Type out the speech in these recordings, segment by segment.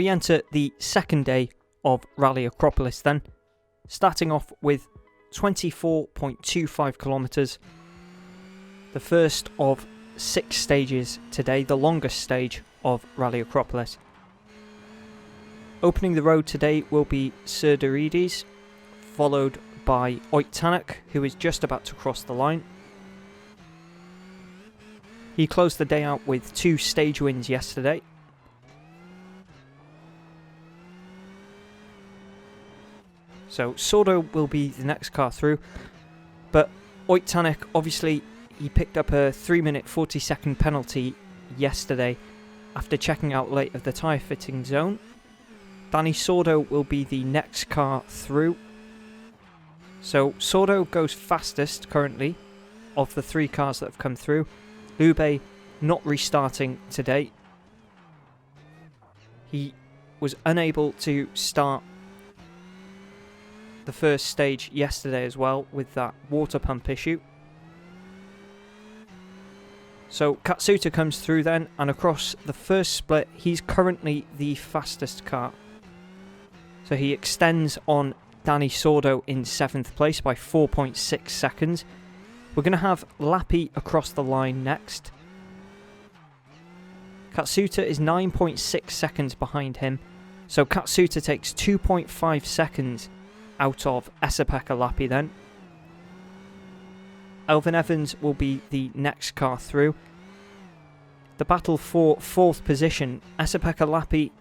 we enter the second day of Rally Acropolis then, starting off with 24.25 kilometres, the first of 6 stages today, the longest stage of Rally Acropolis. Opening the road today will be Serdarides, followed by Oitanek, who is just about to cross the line. He closed the day out with 2 stage wins yesterday. So Sordo will be the next car through, but Oitanek, obviously, he picked up a 3-minute 40-second penalty yesterday after checking out late of the tyre fitting zone. Danny Sordo will be the next car through. So Sordo goes fastest currently of the 3 cars that have come through. Lube not restarting today. He was unable to start the first stage yesterday as well with that water pump issue. So Katsuta comes through then, and across the first split he's currently the fastest car. So he extends on Danny Sordo in 7th place by 4.6 seconds. We're going to have Lappi across the line next. Katsuta is 9.6 seconds behind him, so Katsuta takes 2.5 seconds out of Esa-Pekka Lappi then. Elvin Evans will be the next car through. The battle for 4th position, Esa-Pekka Lappi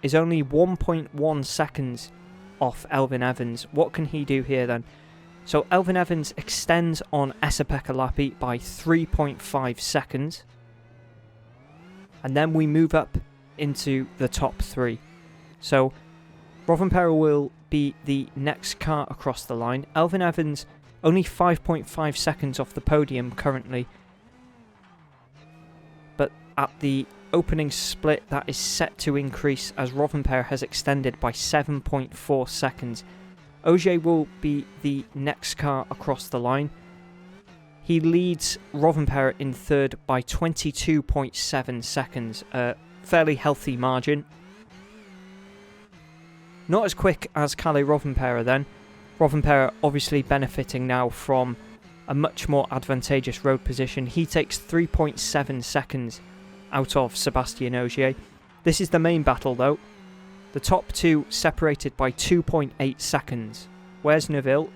is only 1.1 seconds off Elvin Evans. What can he do here then? So Elvin Evans extends on Esa-Pekka Lappi by 3.5 seconds. And then we move up into the top 3. So Rovanperä will be the next car across the line. Elvin Evans only 5.5 seconds off the podium currently. But at the opening split that is set to increase as Rovanperä has extended by 7.4 seconds. Ogier will be the next car across the line. He leads Rovanperä in 3rd by 22.7 seconds, a fairly healthy margin. Not as quick as Kalle Rovanperä then. Rovanperä obviously benefiting now from a much more advantageous road position. He takes 3.7 seconds out of Sebastian Ogier. This is the main battle though. The top 2 separated by 2.8 seconds. Where's Neville?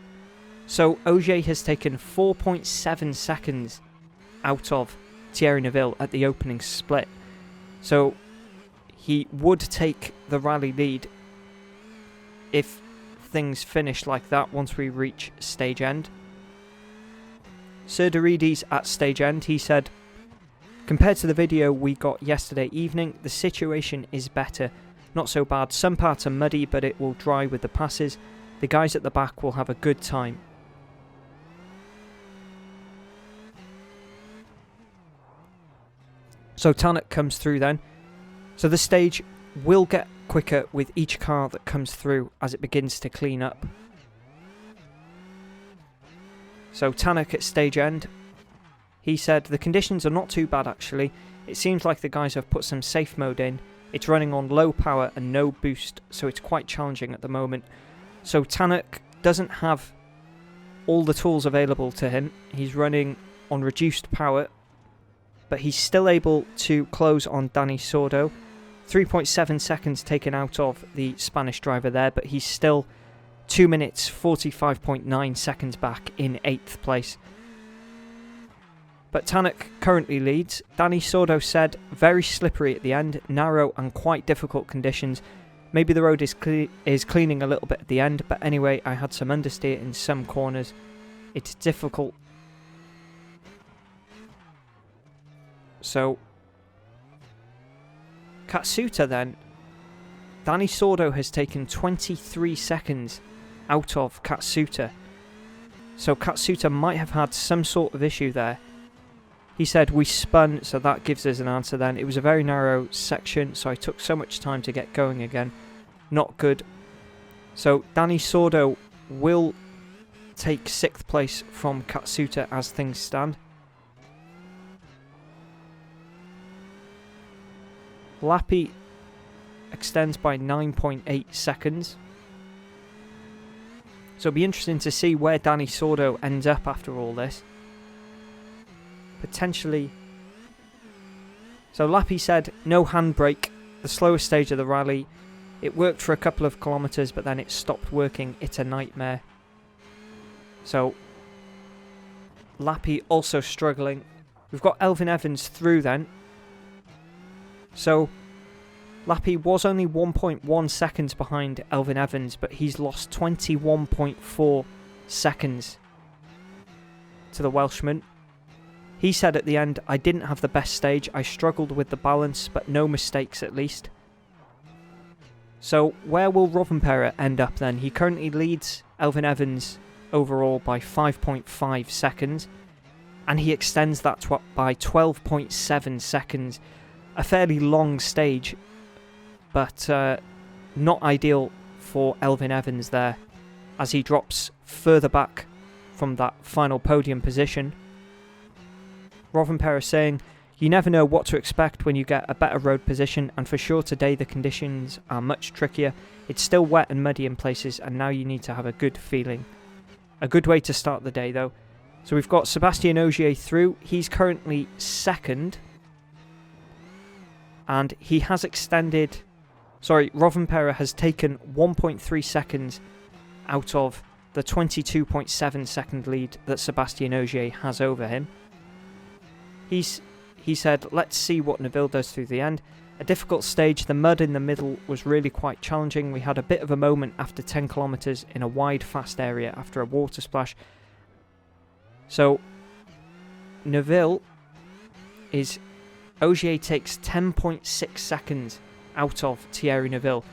So Ogier has taken 4.7 seconds out of Thierry Neville at the opening split. So he would take the rally lead if things finish like that once we reach stage end. Serdarides at stage end, he said, "Compared to the video we got yesterday evening, the situation is better. Not so bad. Some parts are muddy, but it will dry with the passes. The guys at the back will have a good time." So Tanak comes through then. So the stage will get quicker with each car that comes through as it begins to clean up. So Tanak at stage end. He said, "The conditions are not too bad actually. It seems like the guys have put some safe mode in. It's running on low power and no boost, so it's quite challenging at the moment." So Tanak doesn't have all the tools available to him. He's running on reduced power, but he's still able to close on Danny Sordo. 3.7 seconds taken out of the Spanish driver there, but he's still 2 minutes 45.9 seconds back in 8th place. But Tanak currently leads. Danny Sordo said, "Very slippery at the end, narrow and quite difficult conditions. Maybe the road is cleaning a little bit at the end, but anyway, I had some understeer in some corners. It's difficult." So Katsuta then, Danny Sordo has taken 23 seconds out of Katsuta. So Katsuta might have had some sort of issue there. He said, "We spun," so that gives us an answer then. "It was a very narrow section, so I took so much time to get going again. Not good." So Danny Sordo will take 6th place from Katsuta as things stand. Lappi extends by 9.8 seconds. So it'll be interesting to see where Dani Sordo ends up after all this. Potentially. So Lappi said no handbrake, the slowest stage of the rally. It worked for a couple of kilometres, but then it stopped working. It's a nightmare. So Lappi also struggling. We've got Elfyn Evans through then. So Lappi was only 1.1 seconds behind Elfyn Evans, but he's lost 21.4 seconds to the Welshman. He said at the end, I didn't have the best stage, I struggled with the balance, but no mistakes at least. So where will Rovanperä end up then? He currently leads Elfyn Evans overall by 5.5 seconds, and he extends that by 12.7 seconds. A fairly long stage, but not ideal for Elfyn Evans there, as he drops further back from that final podium position. Rovanperä saying, you never know what to expect when you get a better road position, and for sure today the conditions are much trickier. It's still wet and muddy in places, and now you need to have a good feeling. A good way to start the day though. So we've got Sébastien Ogier through. He's currently second, and he has extended... Rovanperä has taken 1.3 seconds out of the 22.7 second lead that Sébastien Ogier has over him. He said, let's see what Neville does through the end. A difficult stage, the mud in the middle was really quite challenging. We had a bit of a moment after 10 kilometres in a wide, fast area after a water splash. So, Neville is... Ogier takes 10.6 seconds out of Thierry Neville.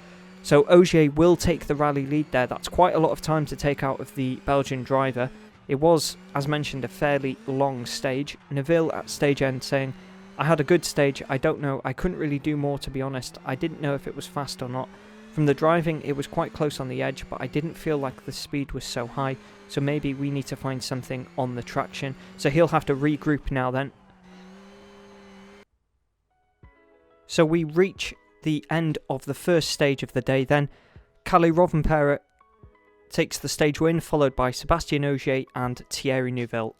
So Ogier will take the rally lead there. That's quite a lot of time to take out of the Belgian driver. It was, as mentioned, a fairly long stage. Neville at stage end saying, I had a good stage, I don't know, I couldn't really do more to be honest. I didn't know if it was fast or not. From the driving, it was quite close on the edge, but I didn't feel like the speed was so high. So maybe we need to find something on the traction. So he'll have to regroup now then. So we reach the end of the first stage of the day then. Kalle Rovanperä takes the stage win, followed by Sébastien Ogier and Thierry Neuville.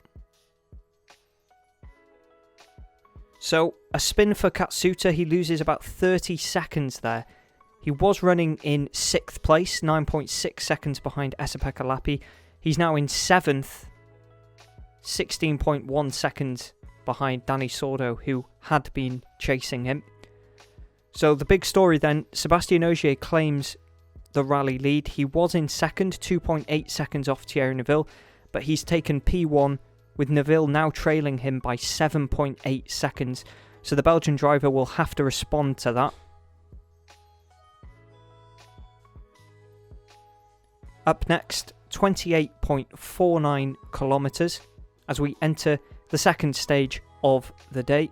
So a spin for Katsuta, he loses about 30 seconds there. He was running in 6th place, 9.6 seconds behind Esa-Pekka Lappi. He's now in 7th, 16.1 seconds behind Dani Sordo, who had been chasing him. So the big story then, Sébastien Ogier claims the rally lead. He was in second, 2.8 seconds off Thierry Neuville, but he's taken P1, with Neuville now trailing him by 7.8 seconds. So the Belgian driver will have to respond to that. Up next, 28.49 kilometres as we enter the second stage of the day.